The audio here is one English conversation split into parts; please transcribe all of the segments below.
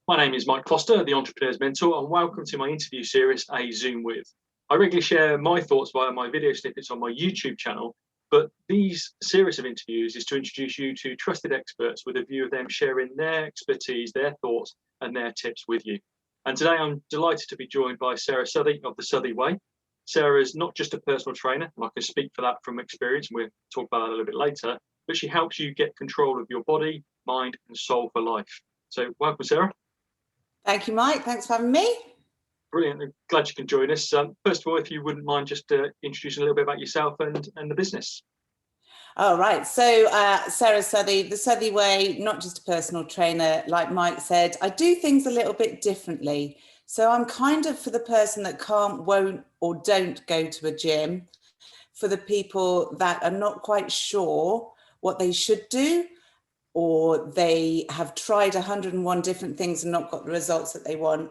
My name is Mike Foster, the Entrepreneur's Mentor, and welcome to my interview series, A Zoom With. I regularly share my thoughts via my video snippets on my YouTube channel, but these series of interviews is to introduce you to trusted experts with a view of them sharing their expertise, their thoughts, and their tips with you. And today I'm delighted to be joined by Sara Southey of the Southey Way. Sara is not just a personal trainer, and I can speak for that from experience, and we'll talk about that a little bit later, but she helps you get control of your body, mind, and soul for life. So welcome, Sara. Thank you, Mike. Thanks for having me. Brilliant. I'm glad you can join us. First of all, if you wouldn't mind just introducing a little bit about yourself and the business. All right. So Sara Southey, the Southey Way, not just a personal trainer, like Mike said, I do things a little bit differently. So I'm kind of for the person that can't, won't, or don't go to a gym, for the people that are not quite sure what they should do, or they have tried 101 different things and not got the results that they want.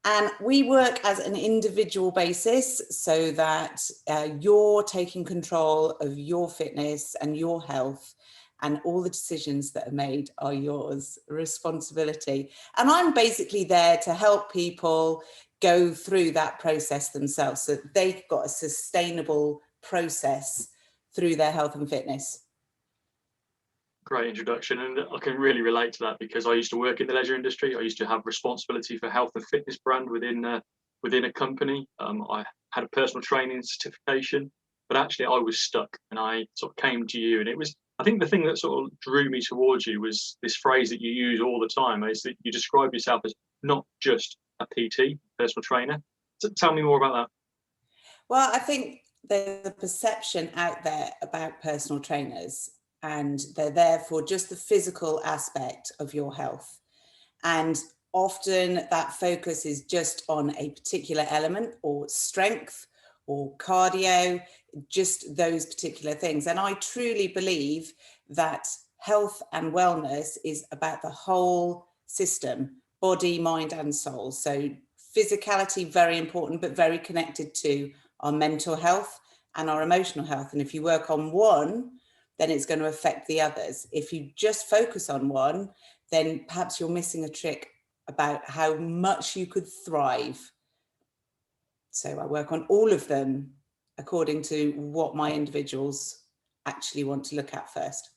And we work as an individual basis so that you're taking control of your fitness and your health, and all the decisions that are made are yours responsibility. And I'm basically there to help people go through that process themselves so that they've got a sustainable process through their health and fitness. Great introduction, and I can really relate to that because I used to work in the leisure industry. I used to have responsibility for health and fitness brand within a company. I had a personal training certification, but actually I was stuck, and I sort of came to you, and it was, I think the thing that sort of drew me towards you was this phrase that you use all the time, is that you describe yourself as not just a PT, personal trainer. So tell me more about that. Well, I think there's a perception out there about personal trainers, and they're there for just the physical aspect of your health. And often that focus is just on a particular element, or strength or cardio, just those particular things. And I truly believe that health and wellness is about the whole system, body, mind, and soul. So physicality, very important, but very connected to our mental health and our emotional health. And if you work on one, then it's going to affect the others. If you just focus on one, then perhaps you're missing a trick about how much you could thrive. So I work on all of them according to what my individuals actually want to look at first.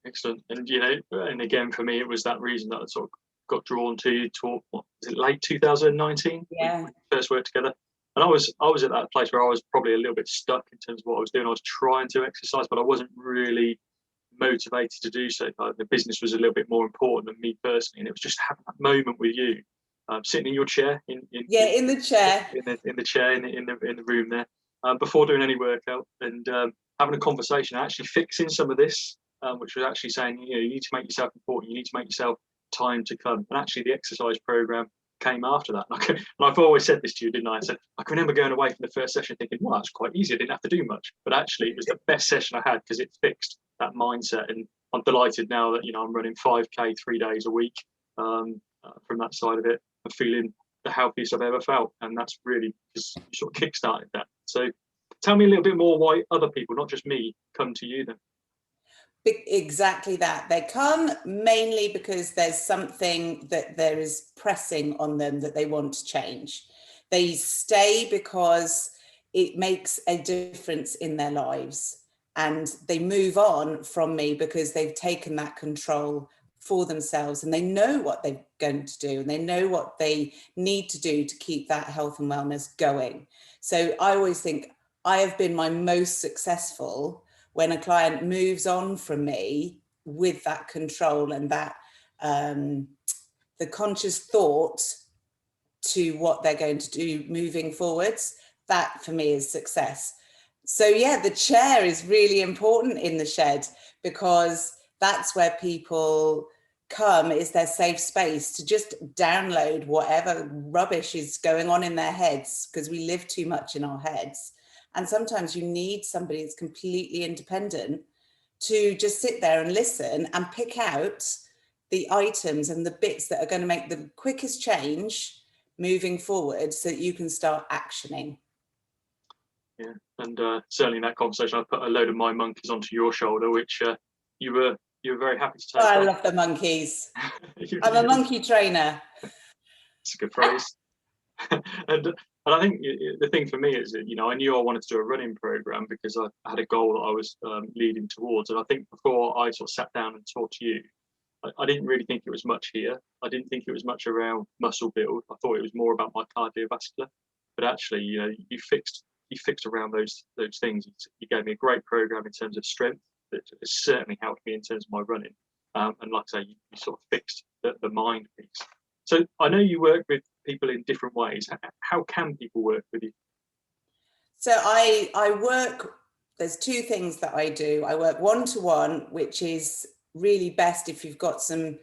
Excellent. And and again, for me, it was that reason that I sort of got drawn to you. What was it, late 2019? Yeah. We first worked together. And I was at that place where I was probably a little bit stuck in terms of what I was doing. I was trying to exercise, but I wasn't really motivated to do so. The business was a little bit more important than me personally, and it was just having that moment with you, sitting in your chair, in the chair, in the room there, before doing any workout, and having a conversation, actually fixing some of this, which was actually saying, you need to make yourself important. You need to make yourself time to come. And actually, the exercise program came after that. And I've always said this to you, didn't I? I said, I can remember going away from the first session thinking, well, that's quite easy. I didn't have to do much. But actually, it was the best session I had because it fixed that mindset. And I'm delighted now that, I'm running 5K 3 days a week from that side of it. I'm feeling the healthiest I've ever felt. And that's really because you sort of kickstarted that. So tell me a little bit more why other people, not just me, come to you then. Exactly that. They come mainly because there's something that there is pressing on them that they want to change. They stay because it makes a difference in their lives, and they move on from me because they've taken that control for themselves, and they know what they're going to do, and they know what they need to do to keep that health and wellness going. So I always think I have been my most successful when a client moves on from me with that control and that the conscious thought to what they're going to do moving forwards. That for me is success. So yeah, the chair is really important in the shed because that's where people come, is their safe space to just download whatever rubbish is going on in their heads, because we live too much in our heads. And sometimes you need somebody that's completely independent to just sit there and listen and pick out the items and the bits that are going to make the quickest change moving forward so that you can start actioning. Yeah, and certainly in that conversation, I put a load of my monkeys onto your shoulder, which you were were very happy to take I on. love the monkeys. You- I'm a monkey trainer. It's a good phrase. and I think the thing for me is that, you know, I knew I wanted to do a running program because I had a goal that I was leading towards. And I think before I sort of sat down and talked to you, I didn't really think it was much here. I didn't think it was much around muscle build. I thought it was more about my cardiovascular. But actually, you know, you fixed around those things. You gave me a great program in terms of strength that has certainly helped me in terms of my running. And like I say, you sort of fixed the mind piece. So I know you work with people in different ways. How can people work with you? So I work, there's two things that I do. I work one-to-one, which is really best if you've got some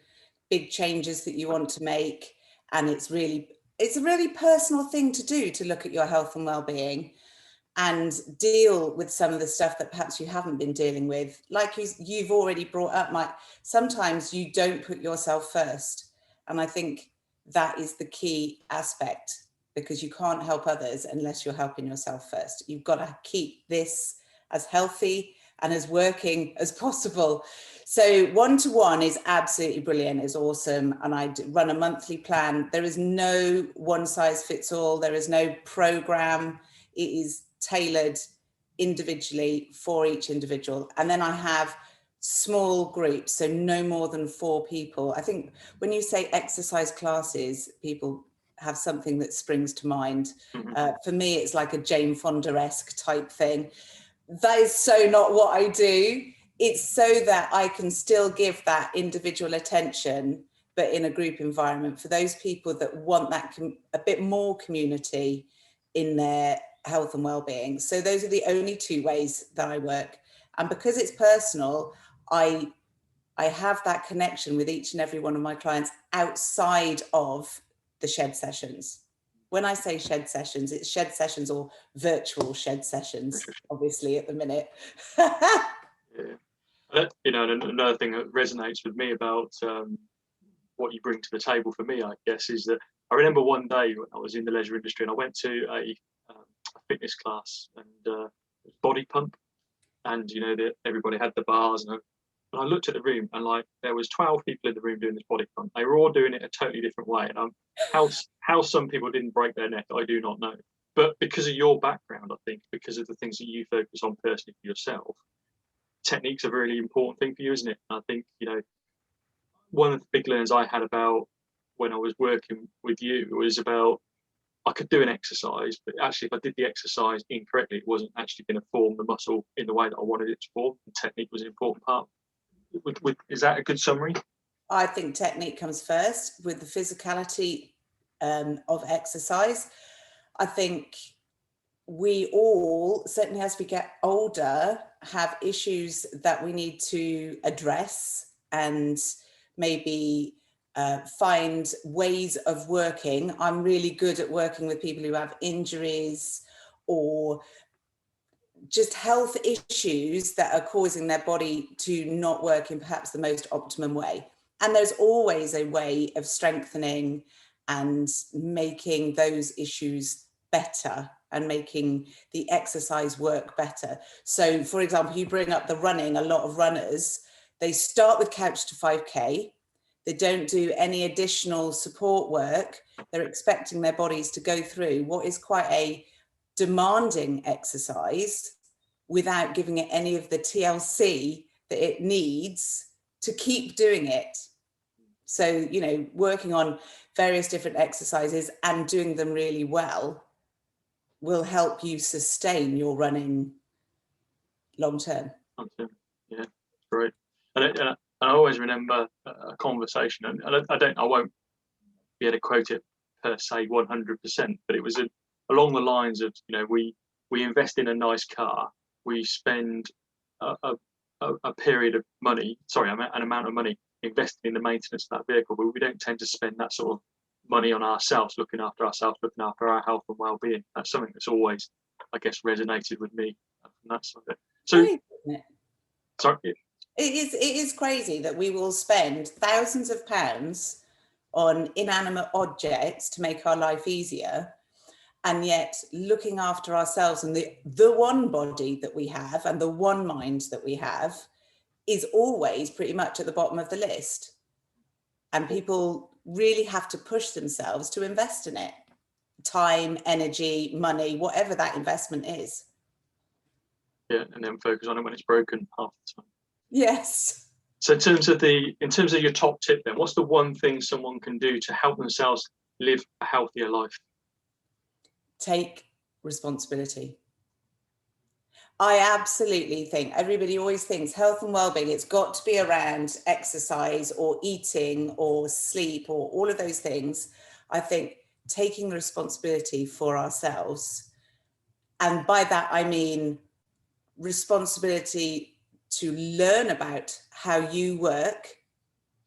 big changes that you want to make. And it's a really personal thing to do, to look at your health and well-being and deal with some of the stuff that perhaps you haven't been dealing with. Like you've already brought up, Mike, sometimes you don't put yourself first. And I think that is the key aspect, because you can't help others unless you're helping yourself first. You've got to keep this as healthy and as working as possible. So one-to-one is absolutely brilliant, is awesome. And I run a monthly plan. There is no one size fits all. There is no program. It is tailored individually for each individual. And then I have small groups, so no more than 4 people. I think when you say exercise classes, people have something that springs to mind. For me, it's like a Jane Fonda-esque type thing. That is so not what I do. It's so that I can still give that individual attention, but in a group environment, for those people that want that a bit more community in their health and well-being. So those are the only 2 ways that I work. And because it's personal, I have that connection with each and every one of my clients outside of the shed sessions. When I say shed sessions, it's shed sessions or virtual shed sessions, obviously, at the minute. Yeah. You know, and another thing that resonates with me about what you bring to the table for me, I guess, is that I remember one day when I was in the leisure industry and I went to a fitness class and body pump, and you know that everybody had the bars, and I looked at the room and like there was 12 people in the room doing this body pump. They were all doing it a totally different way, and how some people didn't break their neck, I do not know. But because of your background, I think because of the things that you focus on personally for yourself, technique's a really important thing for you, isn't it? And I think, you know, one of the big learns I had about when I was working with you was about I could do an exercise, but actually if I did the exercise incorrectly, it wasn't actually going to form the muscle in the way that I wanted it to form. And technique was an important part. Is that a good summary? I think technique comes first with the physicality of exercise. I think we all, certainly as we get older, have issues that we need to address and maybe find ways of working. I'm really good at working with people who have injuries or just health issues that are causing their body to not work in perhaps the most optimum way. And there's always a way of strengthening and making those issues better and making the exercise work better. So for example, you bring up the running. A lot of runners, they start with couch to 5K. They don't do any additional support work. They're expecting their bodies to go through what is quite a demanding exercise without giving it any of the TLC that it needs to keep doing it. So, you know, working on various different exercises and doing them really well will help you sustain your running long term. Yeah, great. And I always remember a conversation, and I won't be able to quote it per se 100%, but it was along the lines of, you know, we invest in a nice car, we spend a period of money, an amount of money investing in the maintenance of that vehicle, but we don't tend to spend that sort of money on ourselves, looking after our health and well-being. That's something that's always, I guess, resonated with me from that side of it. So, sorry. It is crazy that we will spend thousands of pounds on inanimate objects to make our life easier, and yet looking after ourselves and the one body that we have and the one mind that we have is always pretty much at the bottom of the list. And people really have to push themselves to invest in it. Time, energy, money, whatever that investment is. Yeah, and then focus on it when it's broken half the time. Yes. So in terms of your top tip then, what's the one thing someone can do to help themselves live a healthier life? Take responsibility. I absolutely think everybody always thinks health and well-being, it's got to be around exercise or eating or sleep or all of those things. I think taking responsibility for ourselves, and by that I mean responsibility to learn about how you work,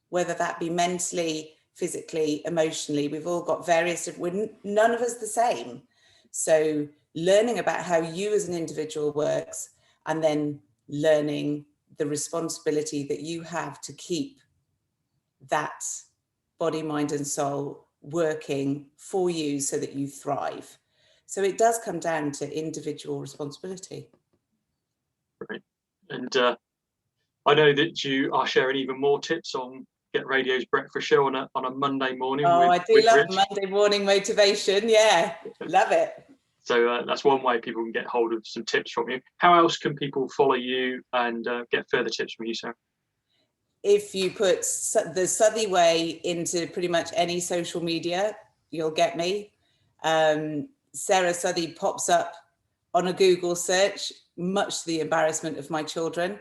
whether that be mentally, physically, emotionally. We've all got various, none of us the same. So learning about how you as an individual works, and then learning the responsibility that you have to keep that body, mind and soul working for you so that you thrive. So it does come down to individual responsibility. Right. And I know that you are sharing even more tips on Get Radio's breakfast show on a Monday morning. Oh, I do with love Rich. Monday morning motivation. Yeah, love it. So that's one way people can get hold of some tips from you. How else can people follow you and get further tips from you, Sarah? If you put the Southey way into pretty much any social media, you'll get me. Sara Southey pops up on a Google search, much to the embarrassment of my children.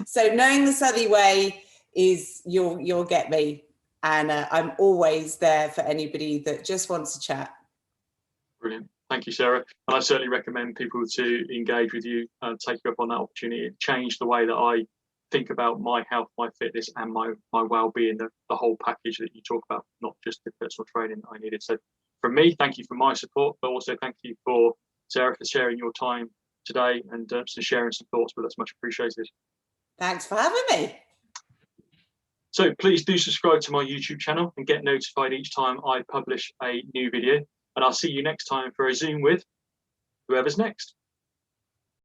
So knowing the Southey way is you'll get me, and I'm always there for anybody that just wants to chat. Brilliant. Thank you, Sarah. And I certainly recommend people to engage with you and take you up on that opportunity. It changed the way that I think about my health, my fitness, and my well-being, the whole package that you talk about, not just the personal training that I needed. So from me, thank you for my support, but also thank you for Sarah for sharing your time today and sharing some thoughts with us. Much appreciated. Thanks for having me. So please do subscribe to my YouTube channel and get notified each time I publish a new video. And I'll see you next time for a Zoom with whoever's next.